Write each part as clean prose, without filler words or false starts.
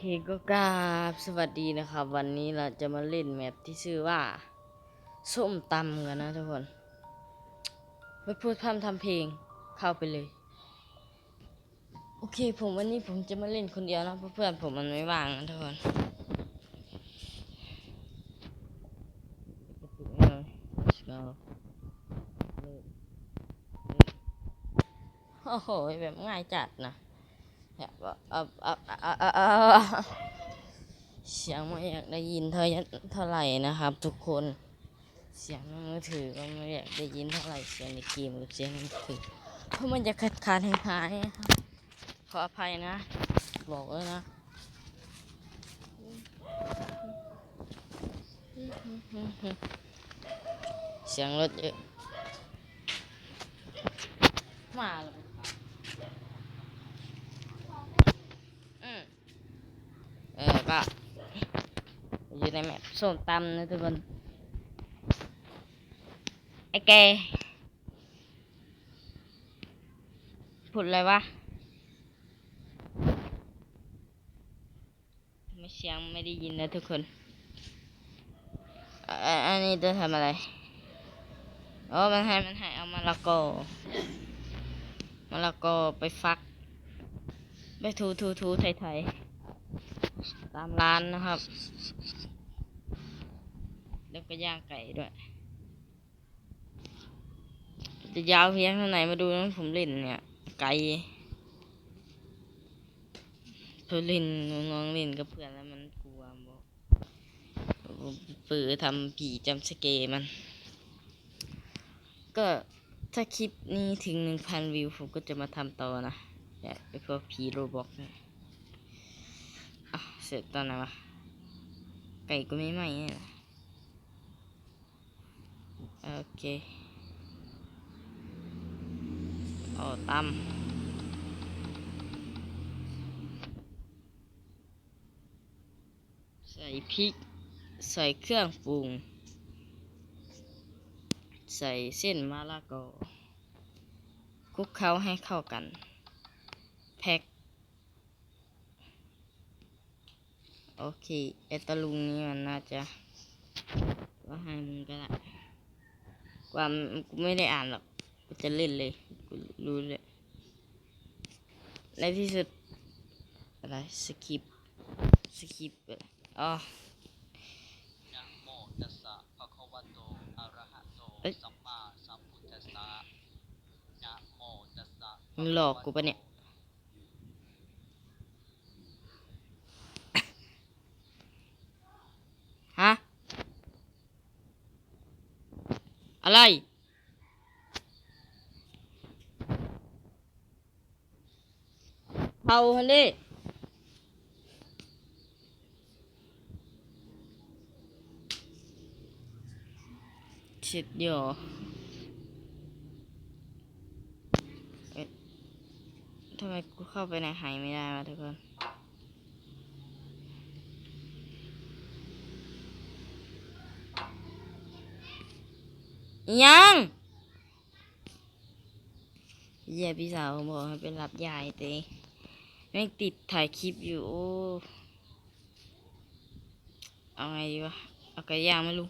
ก็กราบสวัสดีนะครับวันนี้เราจะมาเล่นแมปที่ชื่อว่าส้มตำกันนะทุกคนไม่พูดพร่ำทำเพลงเข้าไปเลยโอเควันนี้ผมจะมาเล่นคนเดียวนะเพราะเพื่อนผมมันไม่ว่างนะทุกคนโอ้โหแบบง่ายจัดนะแบบเสียงไม่อยากได้ยินเท่าไหร่นะครับทุกคนเสียงมือถือก็ไม่อยากได้ยินเท่าไหร่เสียงในเกมกับเสียงในมือถือเพราะมันจะขาดหายครับขออภัยนะบอกเลยนะเสียงรถเยอะมาแล้วก็อยู่ในแมปส้มตำนะทุกคนไอ้แกพูดอะไรวะไม่เสียงไม่ได้ยินนะทุกคนอันนี้จะทำอะไรมันให้เอามะละกอไปฟักไปถูไทยตามร้านนะครับแล้วก็ย่างไก่ด้วยจะยาวเพียงเท่าไหนมาดูนะผมเล่นเนี่ยไก่เพื่อนเล่นน้องเล่นกับเพื่อนแล้วมันกลัวบอกปือทำผีจำสเกมันก็ถ้าคลิปนี้ถึง 1,000 วิวผมก็จะมาทำต่อนะเนี่ยไอพวกผีโรบอกนะเสร็จตอนไหนวะไก่ก็ไม่ไหม้เนี่ยโอเคตำใส่พริกใส่เครื่องปรุงใส่เส้นมะละกอคลุกเคล้าให้เข้ากันแพ็คโอเคไอตะลุงนี้มันน่าจะว่าให้มึงก็ได้ว่ากูไม่ได้อ่านหรอกกูจะเล่นเลยกูรู้เลยในที่สุดอะไรสกิปอ๋อมึงหลอกกูปะเนี่ยฮะอะไรเผาฮันดิชิดเดียวทำไมกูเข้าไปในหายไม่ได้วะทุกคนยังพี่สาวบอกให้ไปรับยายเต้ไม่ติดถ่ายคลิปอยู่โอ้เอาไงดีวะเอาไก่ย่างไหมลุง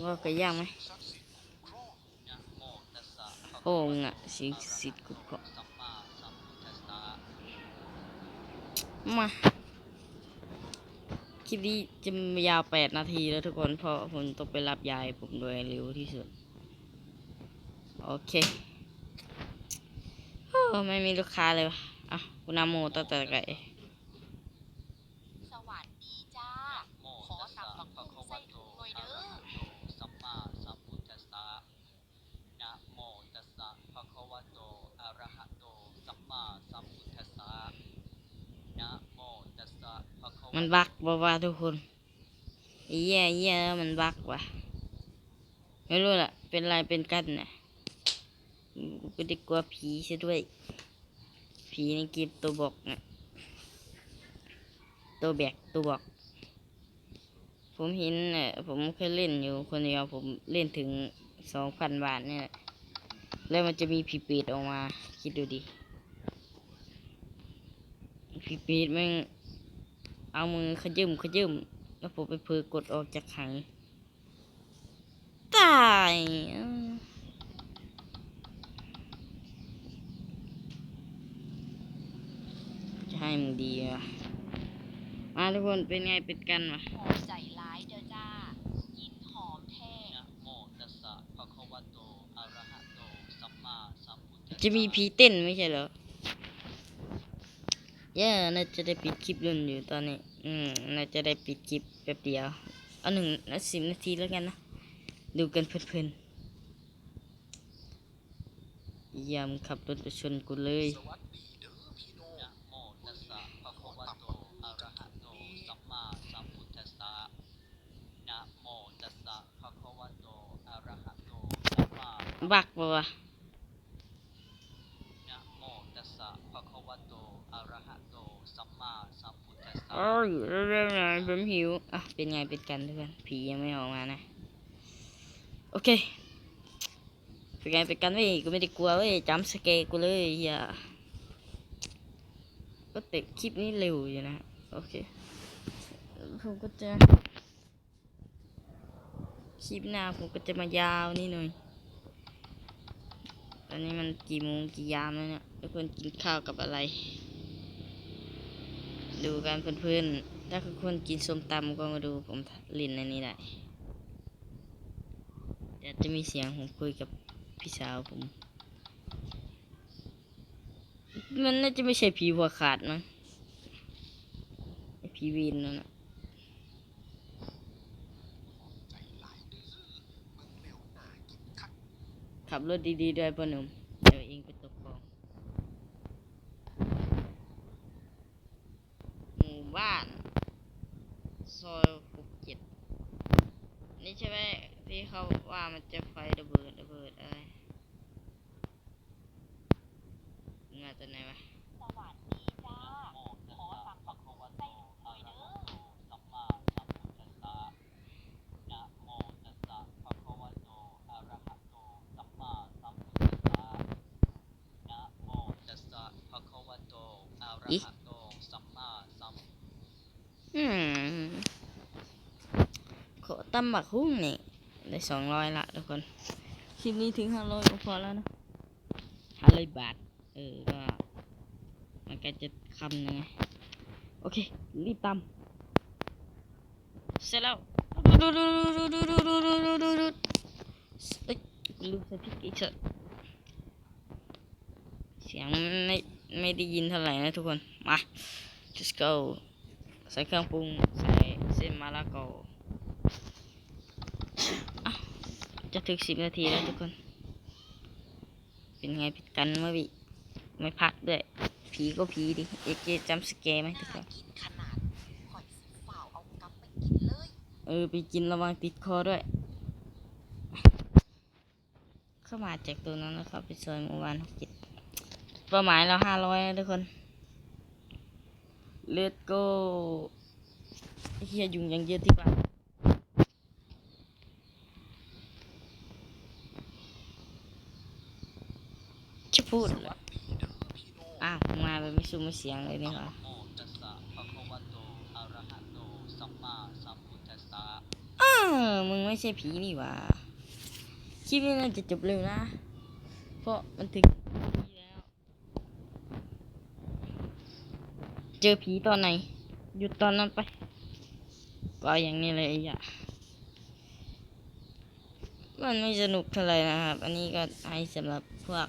เอาไก่ย่างไหมโอ่งสิกุกมาคลิปนี้จะยาว8 นาทีแล้วทุกคนเพราะผมต้องไปรับยายผมโดยเร็วที่สุดโอเคไม่มีลูกค้าเลยวะคุณนาโมต่อไก่สวัสดีจ้าขอตำบักหุ่งใส่ถุงหน่อยเด้อสัมมาสัมพุทธัสสะนะโมตัสสะภะคะวะโตอะระหะโตสัมมาสัมพุทธัสสะนะโมตัสสะภะคะวะโตมันบักว่าทุกคนแย่มันบักว่ะไม่รู้ล่ะเป็นไรเป็นกันนะกูก็ได้กลัวผีซะด้วยผีในเกมตัวบอกนะตัวแบกตัวบอกผมเห็นผมเคยเล่นอยู่คนเดียวผมเล่นถึง 2,000 บาทเนี่ยแล้วมันจะมีผีเปรตออกมาคิดดูดิ พี่ปีดแม่งเอามือขยึ้มแล้วผมไปเผลอกดออกจากขังตายจะให้มึงดีวะมาทุกคนเป็นไงเป็นกันวะ หอมใจร้ายเด้อจ้ากินหอมแท้ นะโมตัสสะภะคะวะโตอะระหะโตสัมมาสัมพุทธัสสะ จะมีผีเต้นไม่ใช่เหรอ น่าจะได้ปิดคลิปรุ่นอยู่ตอนนี้ น่าจะได้ปิดคลิปแป๊บเดียว เอา10 นาทีแล้วกันนะ ดูกันเพลินๆยามขับรถไปชนกูเลย นะโมตัสสะภะคะวะโตอะระหะโตสัมมาสัมพุทธัสสะนะโมตัสสะภะคะวะโตอะระหะโตสัมมา บักปะวะ นะโมตัสสะภะคะวะโตอะระหะโตสัมมาสัมพุทธัสสะ โอ้ยเร็วๆหน่อยผมหิว เป็นไงเป็นกันทุกคนผียังไม่ออกมานะ โอเค เป็นไงเป็นกันเว้ยกูไม่ได้กลัวเว้ยจำสเกร์กูเลยอย่าก็แต่คลิปนี้เร็วอยู่นะ โอเค ผมก็จะ คลิปหน้าผมก็จะมายาวนี่หน่อย ตอนนี้มันกี่โมงกี่ยามแล้วเนี่ยทุกคนกินข้าวกับอะไร ดูกันเพื่อนๆถ้าทุกคนกินส้มตำก็มาดูผมเล่นในนี้ได้เดี๋ยวจะมีเสียงผมคุยกับพี่สาวผม มันน่าจะไม่ใช่ผีหัวขาดมั้งไอ้ผีวีนนั่นน่ะขับรถดีๆด้วยพ่อหนุ่มเดี๋ยวเองไปตกคลองหมู่บ้านซอย67นี่ใช่ไหมที่เขาว่ามันจะไฟระเบิดอะไรมาจากไหนวะ สวัสดีจ้า ขอสั่งบักหุ่งใส่ถุงหน่อยเด้อ สัมมาสัมพุทธัสสะนะโมตัสสะภะคะวะโตอะระหะโตสัมมาสัมพุทธัสสะนะโมตัสสะภะคะวะโตอะระหะโตสัมมาสัม ขอตำหมักหุ้งนี่ได้200ละทุกคน คลิปนี้ถึง500ก็พอแล้วนะ500 บาท ก็มันก็จะคำยังไง โอเค รีบตำเสร็จแล้วเอ้ยลืมใส่พริกอีกเถอะเสียงไม่ได้ยินเท่าไหร่นะทุกคน มา let's go ใส่เครื่องปรุง ใส่เส้นมะละกออ่ะจะถึง10 นาทีแล้วทุกคน เป็นไงผิดกันเมื่อวิไม่พักด้วย ผีก็ผีดิ เอเจจำสแกร์ไหมทุกค น่าน กินขนาดข่อยสิฝ่าวเอากลับไปกินเลย ไปกินระวังติดคอด้วย เข้ามาจากตัวนั้นนะครับไปซอยหมู่บ้าน67เป้าหมายเรา500นะทุกคน let's go เฮียยุงยังเยอะที่บ้านจะพูดเหรอมาแบบไม่ซุ้มไม่เสียงเลยนี่หว่า นะโมตัสสะภะคะวะโตอะระหะโตสัมมาสัมพุทธัสสะ มึงไม่ใช่ผีนี่หว่าคลิปนี้น่าจะจบเร็วนะ เพราะมันถึงผีแล้ว เจอผีตอนไหน หยุดตอนนั้นไป ก็อย่างนี้เลยอ่ะ มันไม่สนุกเท่าไหร่นะครับ อันนี้ก็ให้สำหรับพวก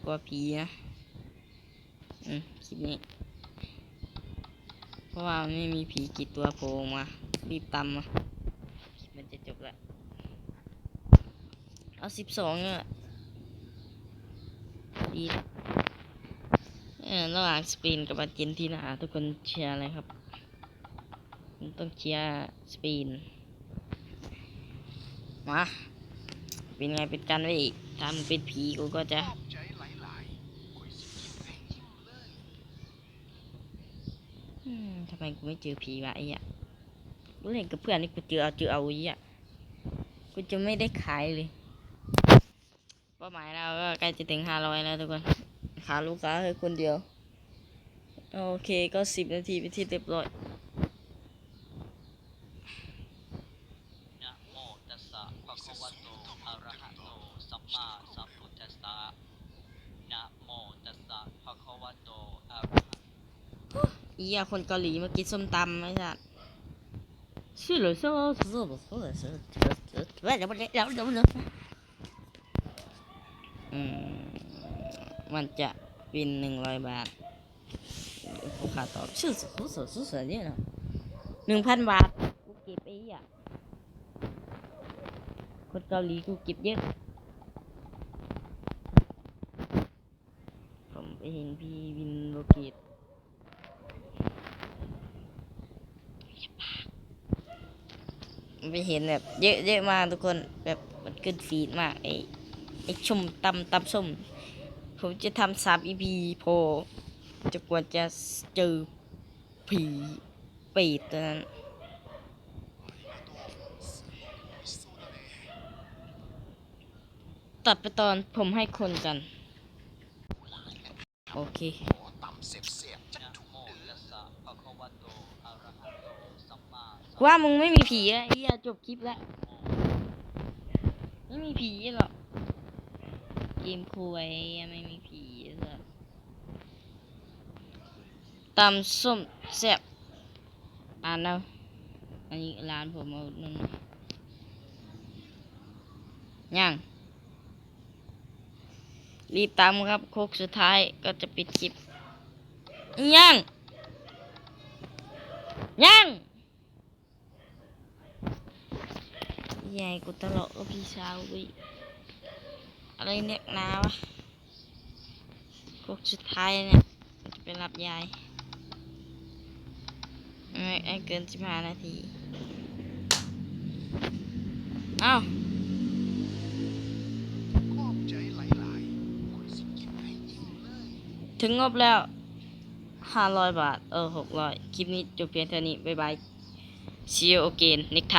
กลัวผีนะ คลิปนี้ เพราะว่ามันไม่มีผีกี่ตัวโผล่มา รีบตำมาคลิปมันจะจบแล้ว เอา12เนี่ยดีนะระหว่างสเปนกับอาร์เจนตินาทุกคนเชียร์อะไรครับผมต้องเชียร์สเปนมาเป็นไงเป็นกันไว้อีกถ้ามึงเป็นผีกูก็จะทำไมกูไม่เจอผีวะไอ้อะกูเล่นกับเพื่อนนี่กูเจอเอาไอ้อะกูจะไม่ได้ขายเลยเป้าหมายเราก็ใกล้จะถึง500แล้วทุกคนขาลูกค้าคือคนเดียว โอเคก็10 นาทีไปนที่เรียบร้อย นะโมตัสสะภะคะวะโตอะระหะโตสัมมาสัมพุทธัสสะนะโมตัสสะภะคะวะโตอะระหะ อียคนเกาหลีมากินส้มตำไหมจ๊ะชื่อหรือชื่อมันจะเป็น100 บาทผู้ค้าตอบชื่อเนี่ยนะ1,000 บาทกูเก็บไอ้อ่ะคนเกาหลีกูเก็บเยอะผมไปเห็นพี่วินโลเกตไปเห็นแบบเยอะมากทุกคนแบบมันขึ้นฟีดมากไอ้ชมตำส้มผมจะทำ3 EPพอจะกว่าจะเจอผีเป็ดตัวนั้นตัดไปตอนผมให้คนกัน โอเค นะโมตัสสะภะคะวะโตอะระหะโตสัมมาสัม ว่ามึงไม่มีผีอะไอ้เหี้ยจบคลิปแล้ว ไม่มีผีหรอกเกมคุยไม่มีผีหรอกตำส้มแซ่บอ่านเอาอันนี้ร้านผมเอานั่นย่างรีบตามครับโคกสุดท้ายก็จะปิดคลิปย่างใหญ่กูตลกกับพี่สาววิอะไรเนี่ยนาวะโคกสุดท้ายเนี่ยจะไปรับยายไม่เกิน15 นาทีเอ้า ขอบใจหลายๆคนสิกินให้อิ่มเลย ถึงงบแล้ว500 บาท600คลิปนี้จบเพียงเท่านี้บ๊ายบาย see you again next time